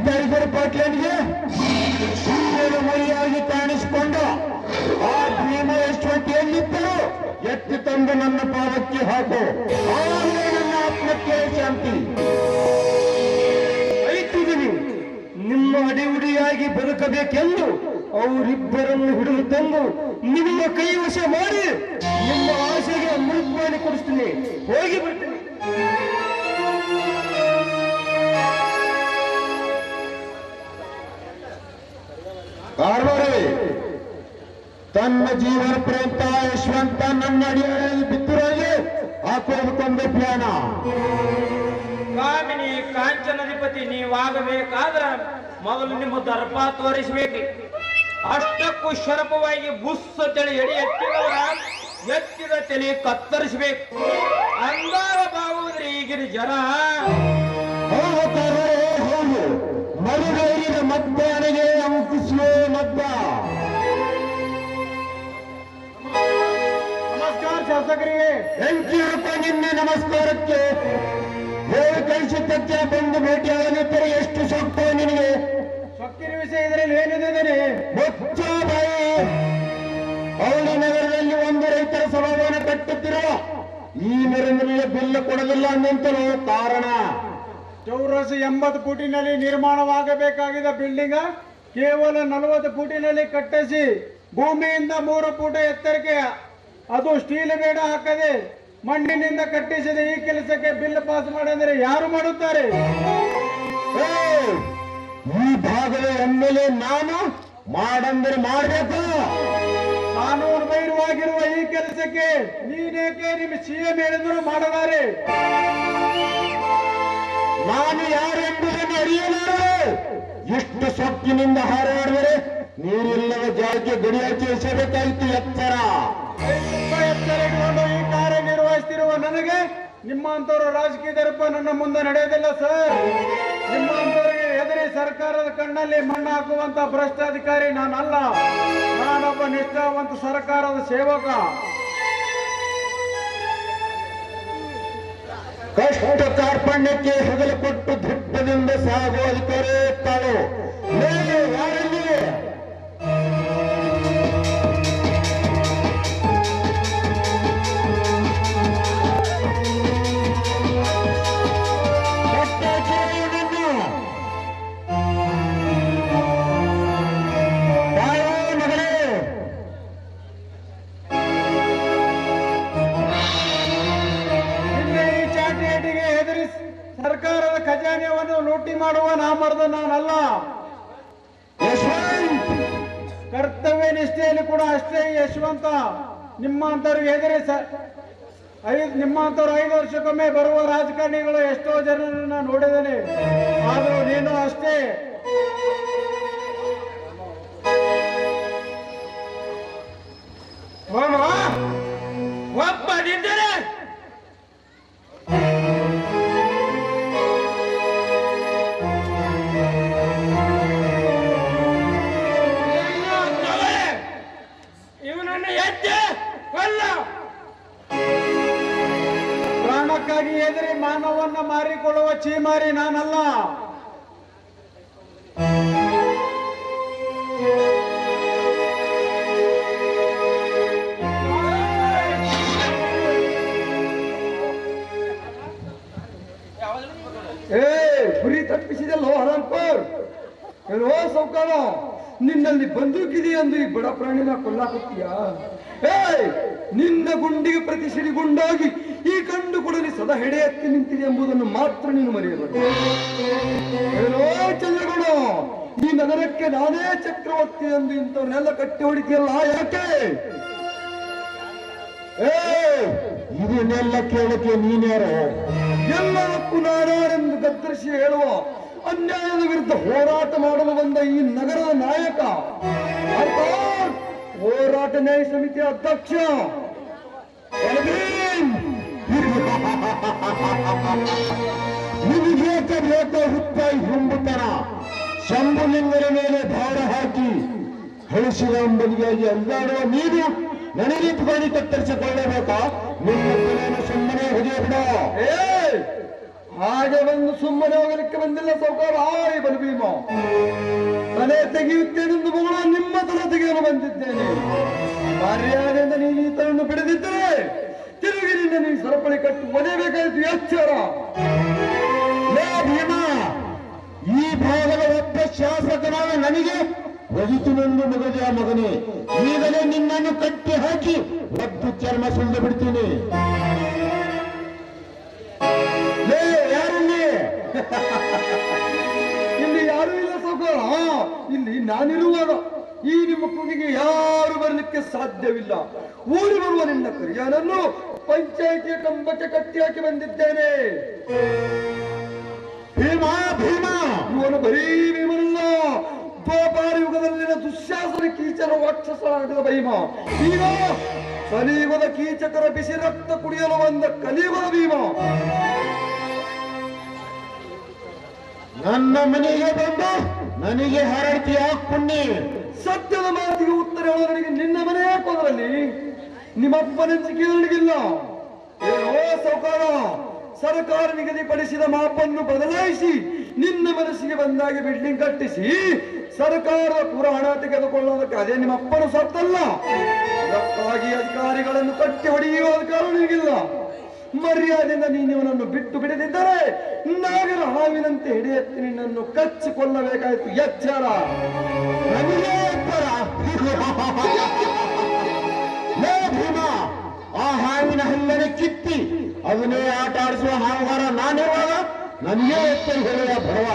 Tiger ಪಾಟ್ಲನ್ಗೆ ಸೂರ್ಯನ ಮೈಯಾಗಿ ಕಾಣಿಸಿಕೊಂಡು ಆ ಭೀಮ ಯಶವಂತಿಯಲ್ಲಿದ್ದರು ಎತ್ತಿ ತಂದು ನನ್ನ ಪಾದಕ್ಕೆ ಹಾಕು, ಆಮೇಲೆ ನನ್ನ ಆತ್ಮಕ್ಕೆ ಶಾಂತಿ. ಐತಿದ್ದೀನಿ ನಿಮ್ಮ ಅಡಿವುಡಿಯಾಗಿ ಬದುಕಬೇಕೆಂದು ಅವರಿಬ್ಬರನ್ನು ಹಿಡಿದು ತಂದು ನಿಮ್ಮ ಕೈವಶ ಮಾಡಿ ನಿಮ್ಮ ಆಸೆಗೆ ಮುಳುಗು ಮಾಡಿ ಕೊಡಿಸ್ತೀನಿ. ಹೋಗಿ ಬರ್ತೀನಿ. ಕಾರ್ವಾರವೇ ತನ್ನ ಜೀವನ ಪ್ರೇಂತ ಯಶವಂತ ನನ್ನ ಅಡಿಯಾಗಿ ಬಿದ್ದುರಾಗಿ ಹಾಕೋದಕ್ಕೊಂದು ಪ್ಯಾನ. ಕಾಮಿನಿ ಕಾಂಚನಾಧಿಪತಿ ನೀವಾಗಬೇಕಾದ್ರ ಮೊದಲು ನಿಮ್ಮ ದರ್ಪ ತೋರಿಸಬೇಕು. ಅಷ್ಟಕ್ಕೂ ಶರಪವಾಗಿ ಬುಸ್ಸ ತಳಿ ಎಡಿ ಎತ್ತಿದವರ ಎತ್ತಿದ ತಲೆ ಕತ್ತರಿಸಬೇಕು. ಅಂಗಾರ ಬಾವುದ್ರಿ ಈಗಿನ ಜನ. ಹೌದು ಮರುಗೈರಿನ ಮಧ್ಯಾಹ್ನಗೆ ಅಂಕಿಸುವ ಮದ್ದ. ನಮಸ್ಕಾರ ಶಾಸಕರಿಗೆ. ಬೆಂಕಿ ನಿನ್ನೆ ನಮಸ್ಕಾರಕ್ಕೆ ಹೇಳಿ ಕಳಿಸಿದ್ದಕ್ಕೆ ಬಂದು ಭೇಟಿಯಾಗಲಿದ್ದರೆ ಎಷ್ಟು ಸೊಕ್ಕ ನಿನಗೆ? ಸೊಕ್ಕಿನ ವಿಷಯ ಇದರಲ್ಲಿ ಏನಿದೆ? ಮುಚ್ಚ ಬಾಯಿ. ಅವಳಿ ನಗರದಲ್ಲಿ ಒಂದು ರೈತರ ಸಭಾಭವನ ಕಟ್ಟುತ್ತಿರುವ ಈ ಮೆರವಣಿಗೆ ಬಿಲ್ ಕೊಡಲಿಲ್ಲ ಅನ್ನಂತಲೂ ಕಾರಣ. ಚೌರಸ್ 80 ಫೂಟಿನಲ್ಲಿ ನಿರ್ಮಾಣವಾಗಬೇಕಾಗಿದ್ದ ಬಿಲ್ಡಿಂಗ್ ಕೇವಲ 40 ಫೂಟಿನಲ್ಲಿ ಕಟ್ಟಿಸಿ ಭೂಮಿಯಿಂದ 3 ಫೂಟ ಎತ್ತರಕ್ಕೆ ಅದು ಸ್ಟೀಲ್ ಬೇಡ ಹಾಕದೆ ಮಣ್ಣಿನಿಂದ ಕಟ್ಟಿಸಿದ ಈ ಕೆಲಸಕ್ಕೆ ಬಿಲ್ ಪಾಸ್ ಮಾಡಿದರೆ ಯಾರು ಮಾಡುತ್ತಾರೆ? ಈ ಭಾಗದ ಎಮ್ಮೆಲೆ ನಾನು ಮಾಡಂದ್ರೆ ಮಾಡಬೇಕು. ಕಾನೂನು ಬೈರುವಾಗಿರುವ ಈ ಕೆಲಸಕ್ಕೆ ನೀನೇಕೆ ನಿಮ್ಮ ಸಿಎಂ ಹೇಳಿದ್ರು ಮಾಡಲಾರೆ? ನಾನು ಯಾರೆಂಬುದನ್ನು ಅರಿಯಲಾರೆ. ಇಷ್ಟು ಸೊಕ್ಕಿನಿಂದ ಹಾರಾಡಿದರೆ ನೀರಿಲ್ಲದ ಜಾಗಕ್ಕೆ ಗಡಿಯಾಚೆ ಎಸೆಯಬೇಕಾಯಿತು. ಎತ್ತರ ಇಟ್ಟುಕೊಂಡು ಈ ಕಾರ್ಯ ನಿರ್ವಹಿಸುತ್ತಿರುವ ನನಗೆ ನಿಮ್ಮಂತವರು ರಾಜಕೀಯ ದರ್ಪ ನನ್ನ ಮುಂದೆ ನಡೆಯೋದಿಲ್ಲ ಸರ್. ನಿಮ್ಮಂತವರಿಗೆ ಎದುರಿ ಸರ್ಕಾರದ ಕಣ್ಣಲ್ಲಿ ಮಣ್ಣು ಹಾಕುವಂತ ಭ್ರಷ್ಟಾಧಿಕಾರಿ ನಾನಲ್ಲ. ನಾನೊಬ್ಬ ನಿಷ್ಠಾವಂತ ಸರ್ಕಾರದ ಸೇವಕ. ಕಷ್ಟ ಕಾರ್ಪಣ್ಯಕ್ಕೆ ಹೆಗಲು ಕೊಟ್ಟು ಧೃಟ್ಟದಿಂದ ಸಾಗುವ ಅಧಿಕಾರಿ ತಾಳು ಯಾರಲ್ಲಿ? ಸರ್ಕಾರದ ಖಜಾನೆಯನ್ನು ಲೂಟಿ ಮಾಡುವ ನಾಮರ್ದ ನಾನಲ್ಲ. ಕರ್ತವ್ಯ ನಿಷ್ಠೆಯಲ್ಲಿ ಕೂಡ ಅಷ್ಟೇ ಯಶವಂತ. ನಿಮ್ಮಂತವ್ರಿಗೆ ಎದುರಿ ನಿಮ್ಮಂತವ್ರು 5 ವರ್ಷಕ್ಕೊಮ್ಮೆ ಬರುವ ರಾಜಕಾರಣಿಗಳು ಎಷ್ಟೋ ಜನರನ್ನ ನೋಡಿದ್ದೇನೆ. ಆದರೂ ನೀನು ಅಷ್ಟೇ. ಒಬ್ಬನಿದ್ದರೆ ಪ್ರಾಣಕ್ಕಾಗಿ ಎದುರಿ ಮಾನವನ್ನ ಮಾರಿಕೊಳ್ಳುವ ಚೀಮಾರಿ ನಾನಲ್ಲ. ಗುರಿ ತಪ್ಪಿಸಿದಲ್ಲೋ ಹರಾಮ್ಪುರ್. ಏನೋ ಸೌಕಾರ, ನಿನ್ನಲ್ಲಿ ಬಂದೂಕಿದೆ ಎಂದು ಈ ಬಡ ಪ್ರಾಣಿನ ಕೊಲ್ಲಾಕತ್ತೀಯ? ನಿನ್ನ ಗುಂಡಿಗೆ ಪ್ರತಿಶಿಡಿ ಗುಂಡಾಗಿ ಈ ಕಂಡು ಕೊಡಲಿ ಸದಾ ಹೆಡೆ ಎತ್ತಿ ನಿಂತಿದೆ ಎಂಬುದನ್ನು ಮಾತ್ರ ನೀನು ಮರೆಯಬಾರದು. ಏನೋ ಚಂದ್ರಗೌಡ, ಈ ನಗರಕ್ಕೆ ನಾನೇ ಚಕ್ರವರ್ತಿ ಎಂದು ಇಂಥವನ್ನೆಲ್ಲ ಕಟ್ಟಿ ಹೊಡಿತೀಯಲ್ಲ, ಯಾಕೆ? ಇದನ್ನೆಲ್ಲ ಕೇಳಕ್ಕೆ ನೀನ್ಯಾರು? ಎಲ್ಲವಕ್ಕೂ ನಾನಾರೆಂದು ಗದ್ದರಿಸಿ ಹೇಳುವ ಅನ್ಯಾಯದ ವಿರುದ್ಧ ಹೋರಾಟ ಮಾಡಲು ಬಂದ ಈ ನಗರದ ನಾಯಕ, ಅರ್ಥಾತ್ ಹೋರಾಟ ನ್ಯಾಯ ಸಮಿತಿಯ ಅಧ್ಯಕ್ಷ. ನಿನಗೇಕೆ ಬೇಕೋ ಹುತ್ತಾಯಿ ಹುಂಬುತನ? ಶಂಭುಲಿಂಗನ ಮೇಲೆ ಭಾರ ಹಾಕಿ ಹಳಿಸಿದ ಎಂಬುದಿಗಾಗಿ ಅಲ್ಲಾಡುವ ನೀನು ನನಗೆ ಗಾಡಿ ಕತ್ತರಿಸಿಕೊಳ್ಳಬೇಕಾ? ನಿಮ್ಮ ಸುಮ್ಮನೆ ಹೊಗೆ ಬಿಡ. ಹಾಗೆ ಬಂದು ಸುಮ್ಮನೆ ಹೋಗಲಿಕ್ಕೆ ಬಂದಿಲ್ಲ ಸೌಕಾರ. ಆಯ್ ಬಲು ಭೀಮ, ತಲೆ ತೆಗೆಯುತ್ತೇನೆಂದು ಮಗಳು ನಿಮ್ಮ ತಲೆ ತೆಗೆಯಲು ಬಂದಿದ್ದೇನೆ. ಮರ್ಯಾದೆಯಿಂದ ನೀನು ಈತನನ್ನು ಬಿಡದಿದ್ದರೆ ತಿರುಗಿ ನಿನ್ನ ನೀನು ಸರಪಳಿ ಕಟ್ಟಿ ಒದೆಯಬೇಕಾಯಿತು. ಎಚ್ಚರ. ಲೇ ಭೀಮ, ಈ ಭಾಗದ ಒಬ್ಬ ಶಾಸಕನಾದ ನನಗೆ ಒದಿತುನೆಂದು ಮಗಜ ಮಗನೇ, ಈಗಲೇ ನಿನ್ನನ್ನು ಕಟ್ಟಿ ಹಾಕಿ ಒದ್ದು ಚರ್ಮ ಸುಲಿದು ಬಿಡ್ತೀನಿ. ಲೇ ಯಾರಲ್ಲಿ? ಇಲ್ಲಿ ಯಾರೂ ಇಲ್ಲ ಸೌಕಾರ. ಇಲ್ಲಿ ನಾನಿರುವಾಗ ಈ ನಿಮ್ಮ ಕೂಗಿಗೆ ಯಾರು ಬರಲಿಕ್ಕೆ ಸಾಧ್ಯವಿಲ್ಲ. ಊರಿ ಬರುವ ನಿನ್ನ ಕರಿಯನನ್ನು ಪಂಚಾಯಿತಿಯ ಕಂಬಕ್ಕೆ ಕಟ್ಟಿ ಹಾಕಿ ಬಂದಿದ್ದೇನೆ. ಭೀಮ ಭೀಮ, ಇವನು ಬರೀ ಭೀಮನಲ್ಲ, ದ್ವಾಪಾರ ಯುಗದಲ್ಲಿನ ದುಶ್ಯಾಸನ ಕೀಚರ ರಾಕ್ಷಸನಾಗಿದ ಭೀಮ. ಈಗ ಕಲಿಯುಗದ ಕೀಚಕರ ಬಿಸಿ ರಕ್ತ ಕುಡಿಯಲು ಬಂದ ಕಲಿಯುಗದ ಭೀಮ. ನನ್ನ ಮನೆಗೆ ಬಂದು ನನಗೆ ಹರಡ್ತಿ ಹಾಕ್ಕೊಂಡಿ. ಸತ್ಯದ ಮಾತಿಗೆ ಉತ್ತರ ಹೇಳೋದನಿಗೆ ನಿನ್ನ ಮನೆ ಹಾಕೋದ್ರಲ್ಲಿ ನಿಮ್ಮಪ್ಪನೆಂಚಿಕೆ ನನಗಿಲ್ಲ. ಏನೋ ಸೌಕಾರ, ಸರ್ಕಾರ ನಿಗದಿಪಡಿಸಿದ ಮಾಪನ್ನು ಬದಲಾಯಿಸಿ ನಿನ್ನ ಮನಸ್ಸಿಗೆ ಬಂದಾಗಿ ಬಿಲ್ಡಿಂಗ್ ಕಟ್ಟಿಸಿ ಸರ್ಕಾರದ ಪೂರ ಹಣ ತೆಗೆದುಕೊಳ್ಳೋದಕ್ಕೆ ಅದೇ ನಿಮ್ಮ ಅಪ್ಪನು ಸತ್ತಲ್ಲ. ಅದಕ್ಕಾಗಿ ಅಧಿಕಾರಿಗಳನ್ನು ಕಟ್ಟಿ ಹೊಡೆಯುವ ಅಧಿಕಾರ ನಿನಗಿಲ್ಲ. ಮರ್ಯಾದೆಯಿಂದ ನೀನು ಇವನನ್ನು ಬಿಟ್ಟು ಬಿಡದಿದ್ದರೆ ನಾಗರ ಹಾವಿನಂತೆ ಹಿಡಿಯೆತ್ತಿ ನಿನ್ನನ್ನು ಕಚ್ಚಿಕೊಳ್ಳಬೇಕಾಯಿತು. ಎಚ್ಚರ. ನನಗೆ ಉತ್ತರ. ಲೇ ಭೀಮ, ಆ ಹಾವಿನ ಹಲ್ಲನೆ ಕಿತ್ತಿ ಅದನ್ನೇ ಆಟ ಆಡಿಸುವ ಹಾವುಗಾರ ನಾನಿರುವಾಗ ನನಗೆ ಎತ್ತರಿ ಹೇಳುವ ಬಡವ.